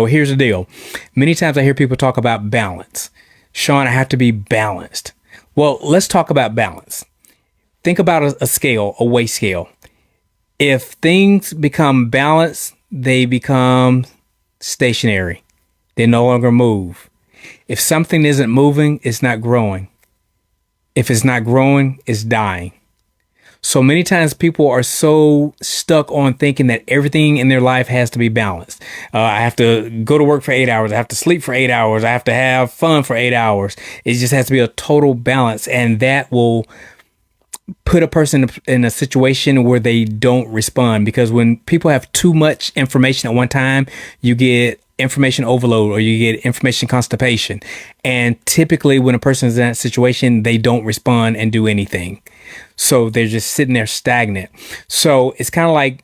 here's the deal. Many times I hear people talk about balance. Sean, I have to be balanced. Well, let's talk about balance. Think about a scale, a weight scale. If things become balanced, they become stationary. They no longer move. If something isn't moving, it's not growing. If it's not growing, it's dying. So many times people are so stuck on thinking that everything in their life has to be balanced. I have to go to work for 8 hours. I have to sleep for 8 hours. I have to have fun for 8 hours. It just has to be a total balance. And that will put a person in a situation where they don't respond, because when people have too much information at one time, you get information overload or you get information constipation. And typically when a person is in that situation, they don't respond and do anything. So they're just sitting there stagnant. So it's kind of like,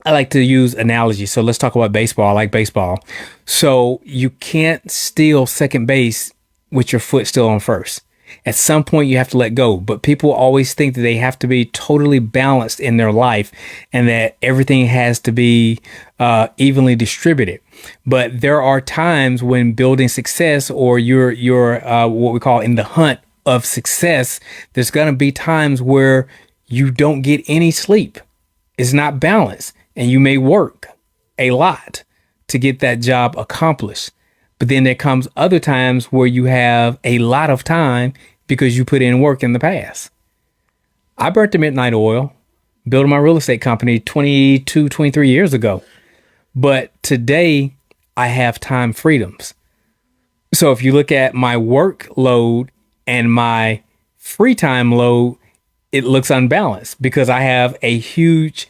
I like to use analogy. So let's talk about baseball. I like baseball. So you can't steal second base with your foot still on first. At some point you have to let go, but people always think that they have to be totally balanced in their life and that everything has to be evenly distributed. But there are times when building success, or you're what we call in the hunt of success, there's going to be times where you don't get any sleep. It's not balanced, and you may work a lot to get that job accomplished. But then there comes other times where you have a lot of time because you put in work in the past. I burnt the midnight oil building my real estate company 22, 23 years ago. But today I have time freedoms. So if you look at my workload and my free time load, it looks unbalanced because I have a huge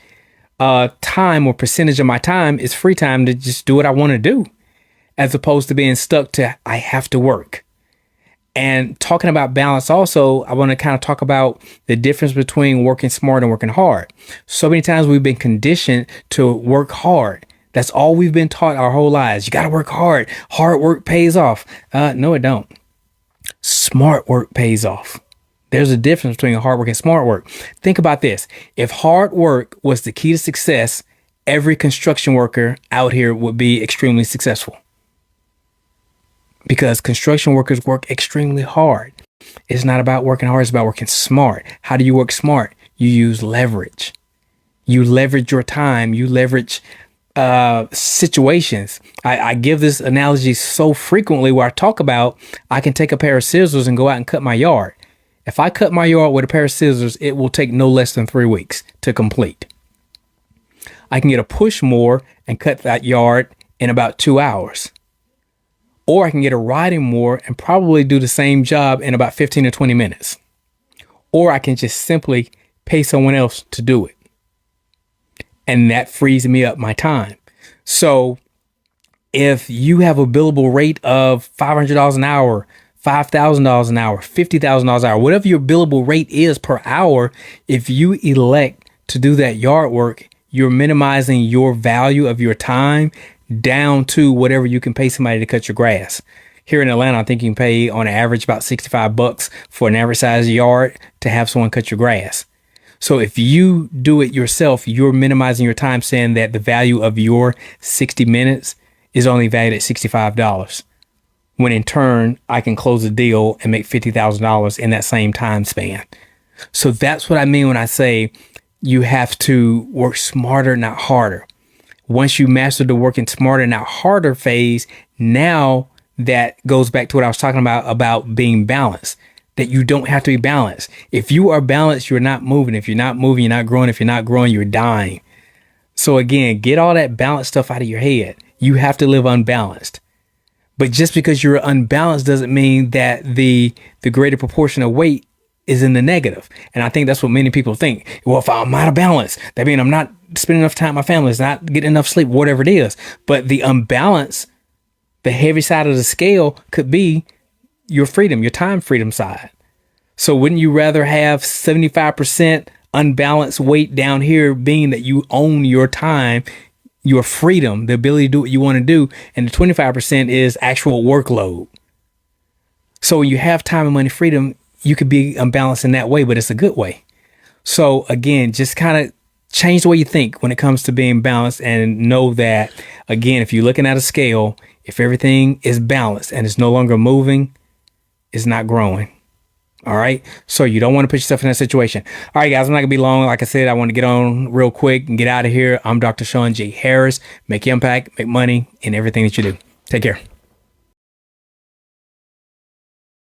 time, or percentage of my time is free time to just do what I want to do, as opposed to being stuck to I have to work. And talking about balance also, I want to kind of talk about the difference between working smart and working hard. So many times we've been conditioned to work hard. That's all we've been taught our whole lives. You got to work hard. Hard work pays off. No, it don't. Smart work pays off. There's a difference between hard work and smart work. Think about this. If hard work was the key to success, every construction worker out here would be extremely successful. Because construction workers work extremely hard. It's not about working hard, it's about working smart. How do you work smart? You use leverage. You leverage your time. You leverage situations. I give this analogy so frequently where I talk about I can take a pair of scissors and go out and cut my yard. If I cut my yard with a pair of scissors, it will take no less than 3 weeks to complete. I can get a push mower and cut that yard in about 2 hours. Or I can get a riding mower and probably do the same job in about 15 to 20 minutes. Or I can just simply pay someone else to do it. And that frees me up my time. So if you have a billable rate of $500 an hour, $5,000 an hour, $50,000 an hour, whatever your billable rate is per hour, if you elect to do that yard work, you're minimizing your value of your time down to whatever you can pay somebody to cut your grass. Here in Atlanta, I think you can pay on average about $65 for an average size yard to have someone cut your grass. So if you do it yourself, you're minimizing your time, saying that the value of your 60 minutes is only valued at $65. When in turn, I can close a deal and make $50,000 in that same time span. So that's what I mean when I say you have to work smarter, not harder. Once you master the working smarter, not harder phase, now that goes back to what I was talking about being balanced, that you don't have to be balanced. If you are balanced, you're not moving. If you're not moving, you're not growing. If you're not growing, you're dying. So again, get all that balanced stuff out of your head. You have to live unbalanced. But just because you're unbalanced doesn't mean that the greater proportion of weight is in the negative. And I think that's what many people think. Well, if I'm out of balance, that means I'm not spending enough time with my family, it's not getting enough sleep, whatever it is. But the unbalance, the heavy side of the scale could be your freedom, your time freedom side. So wouldn't you rather have 75% unbalanced weight down here, being that you own your time, your freedom, the ability to do what you want to do, and the 25% is actual workload? So when you have time and money freedom, you could be unbalanced in that way, but it's a good way. So again, just kind of Change the way you think when it comes to being balanced, and know that, again, if you're looking at a scale, if everything is balanced and it's no longer moving, it's not growing. All right. So you don't want to put yourself in that situation. All right, guys, I'm not going to be long. Like I said, I want to get on real quick and get out of here. I'm Dr. Sean J. Harris. Make impact, make money in everything that you do. Take care.